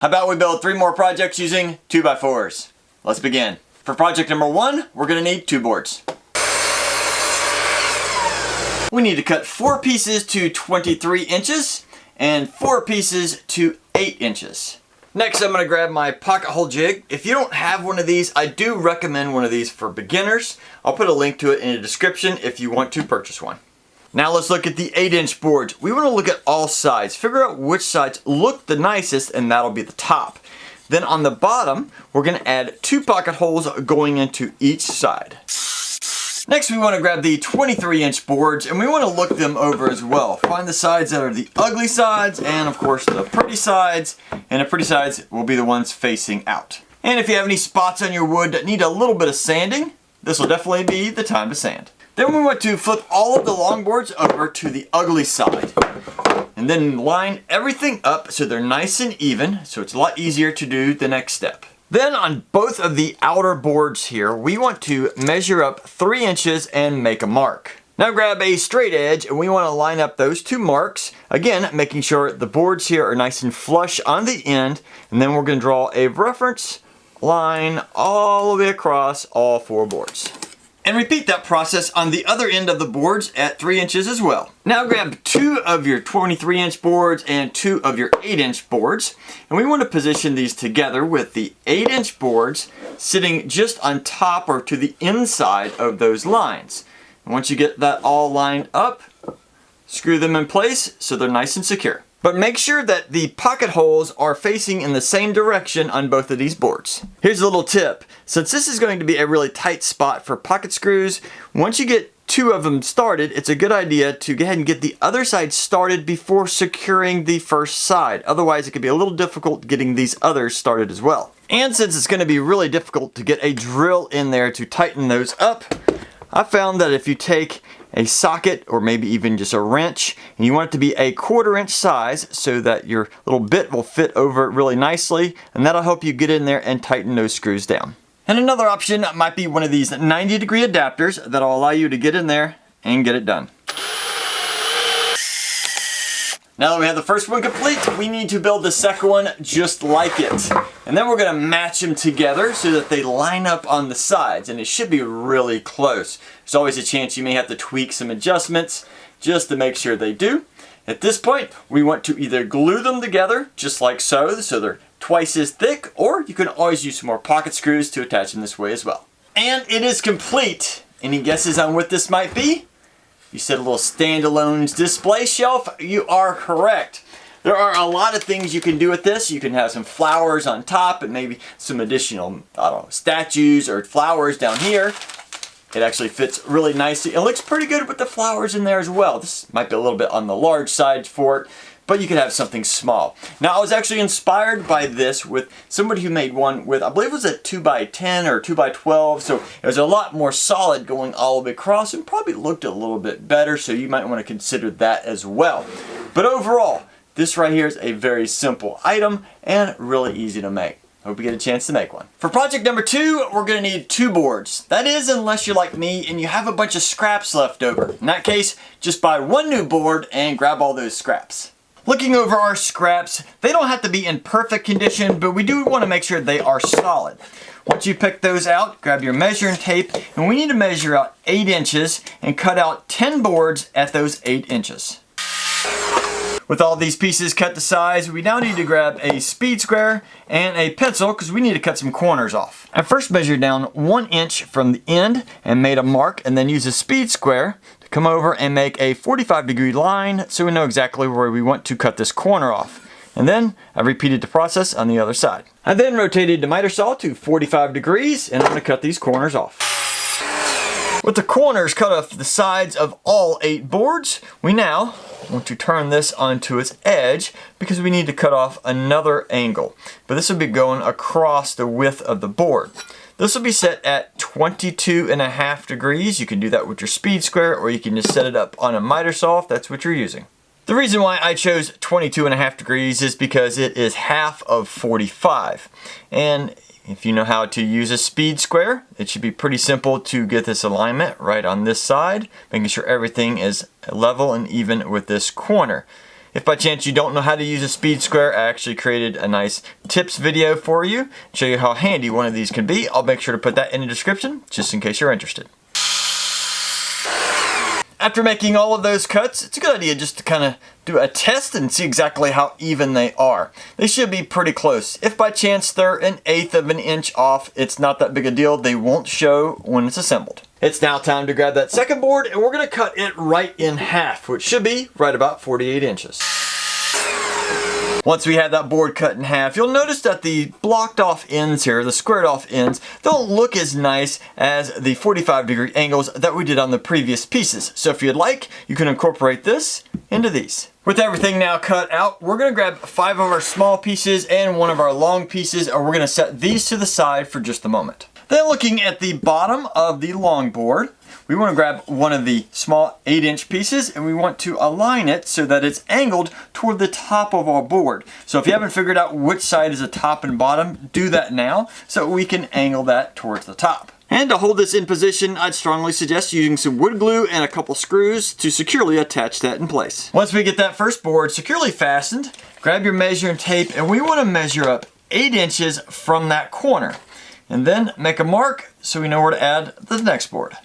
How about we build 3 more projects using 2x4s? Let's begin. For project number 1, we're going to need 2 boards. We need to cut 4 pieces to 23 inches and 4 pieces to 8 inches. Next, I'm going to grab my pocket hole jig. If you don't have one of these, I do recommend one of these for beginners. I'll put a link to it in the description if you want to purchase one. Now let's look at the 8-inch boards. We want to look at all sides, figure out which sides look the nicest, and that'll be the top. Then on the bottom, we're going to add 2 pocket holes going into each side. Next, we want to grab the 23-inch boards, and we want to look them over as well. Find the sides that are the ugly sides, and of course the pretty sides, and the pretty sides will be the ones facing out. And if you have any spots on your wood that need a little bit of sanding, this will definitely be the time to sand. Then we want to flip all of the long boards over to the ugly side. And then line everything up so they're nice and even, so it's a lot easier to do the next step. Then on both of the outer boards here, we want to measure up 3 inches and make a mark. Now grab a straight edge and we want to line up those 2 marks. Again, making sure the boards here are nice and flush on the end. And then we're going to draw a reference line all the way across all 4 boards. And repeat that process on the other end of the boards at 3 inches as well. Now grab 2 of your 23-inch boards and 2 of your 8-inch boards. And we want to position these together with the 8-inch boards sitting just on top or to the inside of those lines. And once you get that all lined up, screw them in place so they're nice and secure. But make sure that the pocket holes are facing in the same direction on both of these boards. Here's a little tip. Since this is going to be a really tight spot for pocket screws, once you get 2 of them started, it's a good idea to go ahead and get the other side started before securing the first side. Otherwise, it could be a little difficult getting these others started as well. And since it's going to be really difficult to get a drill in there to tighten those up, I found that if you take a socket or maybe even just a wrench and you want it to be a 1/4 inch size so that your little bit will fit over it really nicely, and that'll help you get in there and tighten those screws down. And another option might be one of these 90-degree adapters that'll allow you to get in there and get it done. Now that we have the first one complete, we need to build the second one just like it. And then we're going to match them together so that they line up on the sides, and it should be really close. There's always a chance you may have to tweak some adjustments just to make sure they do. At this point, we want to either glue them together just like so they're twice as thick, or you can always use some more pocket screws to attach them this way as well. And it is complete. Any guesses on what this might be? You said a little standalone display shelf. You are correct. There are a lot of things you can do with this. You can have some flowers on top and maybe some additional, statues or flowers down here. It actually fits really nicely. It looks pretty good with the flowers in there as well. This might be a little bit on the large side for it, but you could have something small. Now, I was actually inspired by this with somebody who made one with, I believe it was a 2x10 or 2x12, so it was a lot more solid going all the way across and probably looked a little bit better, so you might want to consider that as well. But overall, this right here is a very simple item and really easy to make. Hope you get a chance to make one. For project number 2, we're going to need 2 boards. That is, unless you're like me and you have a bunch of scraps left over. In that case, just buy 1 new board and grab all those scraps. Looking over our scraps, they don't have to be in perfect condition, but we do want to make sure they are solid. Once you pick those out, grab your measuring tape, and we need to measure out 8 inches and cut out 10 boards at those 8 inches. With all these pieces cut to size, we now need to grab a speed square and a pencil because we need to cut some corners off. I first measured down 1 inch from the end and made a mark, and then use a speed square to come over and make a 45-degree line so we know exactly where we want to cut this corner off. And then I repeated the process on the other side. I then rotated the miter saw to 45 degrees and I'm going to cut these corners off. With the corners cut off the sides of all 8 boards, we now want to turn this onto its edge because we need to cut off another angle. But this will be going across the width of the board. This will be set at 22.5 degrees. You can do that with your speed square, or you can just set it up on a miter saw if that's what you're using. The reason why I chose 22.5 degrees is because it is half of 45. And if you know how to use a speed square, it should be pretty simple to get this alignment right on this side, making sure everything is level and even with this corner. If by chance you don't know how to use a speed square, I actually created a nice tips video for you, show you how handy one of these can be. I'll make sure to put that in the description just in case you're interested. After making all of those cuts, it's a good idea just to kind of do a test and see exactly how even they are. They should be pretty close. If by chance they're 1/8 of an inch off, it's not that big a deal. They won't show when it's assembled. It's now time to grab that second board and we're going to cut it right in half, which should be right about 48 inches. Once we have that board cut in half, you'll notice that the blocked off ends here, the squared off ends, don't look as nice as the 45-degree angles that we did on the previous pieces. So if you'd like, you can incorporate this into these. With everything now cut out, we're going to grab 5 of our small pieces and 1 of our long pieces, and we're going to set these to the side for just a moment. Then looking at the bottom of the long board, we want to grab one of the small 8-inch pieces and we want to align it so that it's angled toward the top of our board. So if you haven't figured out which side is the top and bottom, do that now so we can angle that towards the top. And to hold this in position, I'd strongly suggest using some wood glue and a couple screws to securely attach that in place. Once we get that first board securely fastened, grab your measuring tape and we want to measure up 8 inches from that corner. And then make a mark so we know where to add the next board.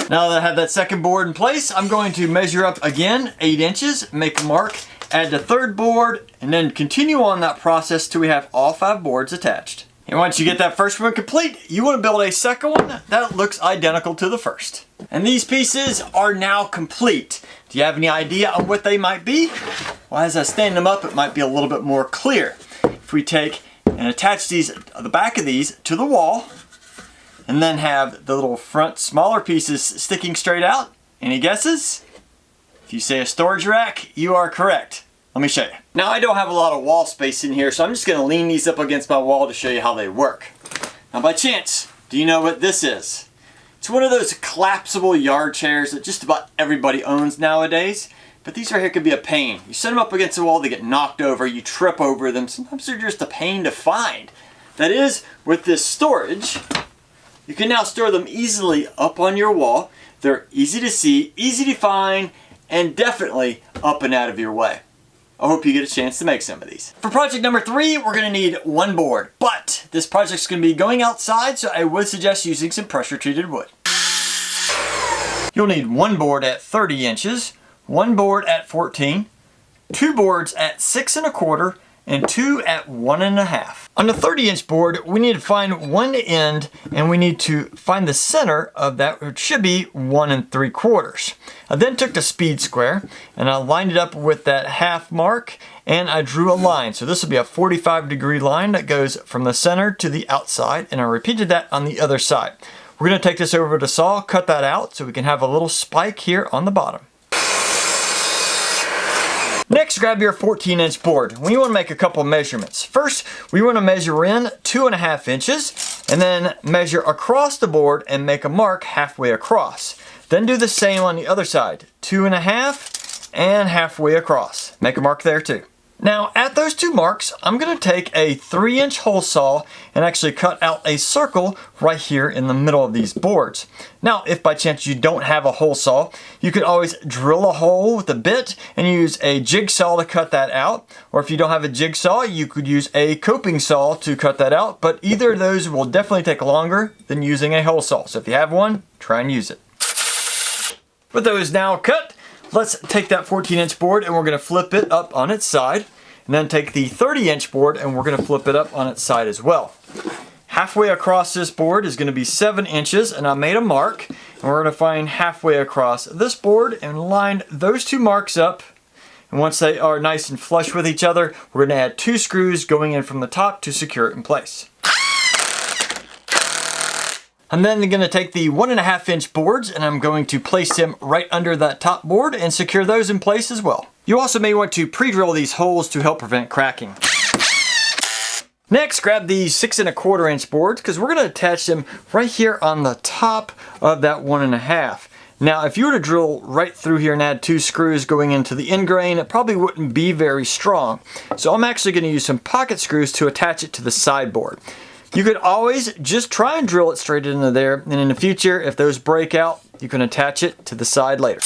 Now that I have that second board in place, I'm going to measure up again 8 inches, make a mark, add the third board, and then continue on that process till we have all 5 boards attached. And once you get that first one complete, you want to build a second one that looks identical to the first. And these pieces are now complete. Do you have any idea on what they might be? Well, as I stand them up, it might be a little bit more clear. If we take and attach these, the back of these to the wall, and then have the little front smaller pieces sticking straight out. Any guesses? If you say a storage rack, you are correct. Let me show you. Now I don't have a lot of wall space in here, so I'm just going to lean these up against my wall to show you how they work. Now by chance, do you know what this is? It's one of those collapsible yard chairs that just about everybody owns nowadays. But these right here could be a pain. You set them up against the wall, they get knocked over, you trip over them. Sometimes they're just a pain to find. That is, with this storage, you can now store them easily up on your wall. They're easy to see, easy to find, and definitely up and out of your way. I hope you get a chance to make some of these. For project number 3, we're going to need 1 board. But this project's going to be going outside, so I would suggest using some pressure treated wood. You'll need 1 board at 30 inches, 1 board at 14, 2 boards at 6 1/4, and 2 at 1 1/2. On the 30-inch board, we need to find one end and we need to find the center of that, which should be 1 3/4. I then took the speed square and I lined it up with that half mark and I drew a line. So this will be a 45-degree line that goes from the center to the outside, and I repeated that on the other side. We're going to take this over to saw, cut that out so we can have a little spike here on the bottom. Next, grab your 14-inch board. We want to make a couple measurements. First, we want to measure in 2.5 inches and then measure across the board and make a mark halfway across. Then do the same on the other side, 2.5 and halfway across. Make a mark there too. Now at those 2 marks, I'm going to take a 3-inch hole saw and actually cut out a circle right here in the middle of these boards. Now if by chance you don't have a hole saw, you could always drill a hole with a bit and use a jigsaw to cut that out. Or if you don't have a jigsaw, you could use a coping saw to cut that out. But either of those will definitely take longer than using a hole saw. So if you have one, try and use it. With those now cut, let's take that 14-inch board and we're going to flip it up on its side. And then take the 30-inch board and we're going to flip it up on its side as well. Halfway across this board is going to be 7 inches, and I made a mark. And we're going to find halfway across this board and line those 2 marks up. And once they are nice and flush with each other, we're going to add 2 screws going in from the top to secure it in place. I'm then going to take the 1.5-inch boards and I'm going to place them right under that top board and secure those in place as well. You also may want to pre-drill these holes to help prevent cracking. Next, grab these 6 1/4-inch boards because we're going to attach them right here on the top of that 1.5. Now, if you were to drill right through here and add 2 screws going into the end grain, it probably wouldn't be very strong. So I'm actually going to use some pocket screws to attach it to the sideboard. You could always just try and drill it straight into there, and in the future, if those break out, you can attach it to the side later.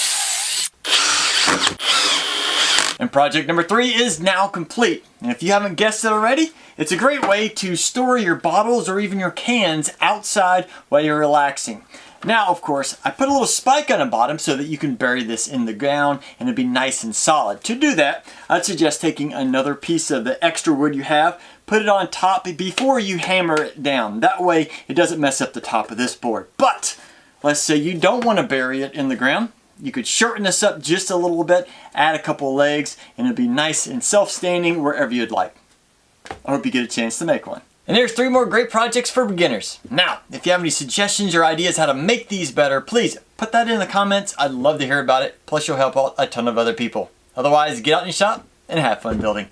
And project number 3 is now complete. And if you haven't guessed it already, it's a great way to store your bottles or even your cans outside while you're relaxing. Now, of course, I put a little spike on the bottom so that you can bury this in the ground and it'll be nice and solid. To do that, I'd suggest taking another piece of the extra wood you have, put it on top before you hammer it down. That way it doesn't mess up the top of this board. But let's say you don't want to bury it in the ground. You could shorten this up just a little bit, add a couple legs, and it'll be nice and self-standing wherever you'd like. I hope you get a chance to make one. And there's 3 more great projects for beginners. Now, if you have any suggestions or ideas how to make these better, please put that in the comments. I'd love to hear about it. Plus, you'll help out a ton of other people. Otherwise, get out in your shop and have fun building.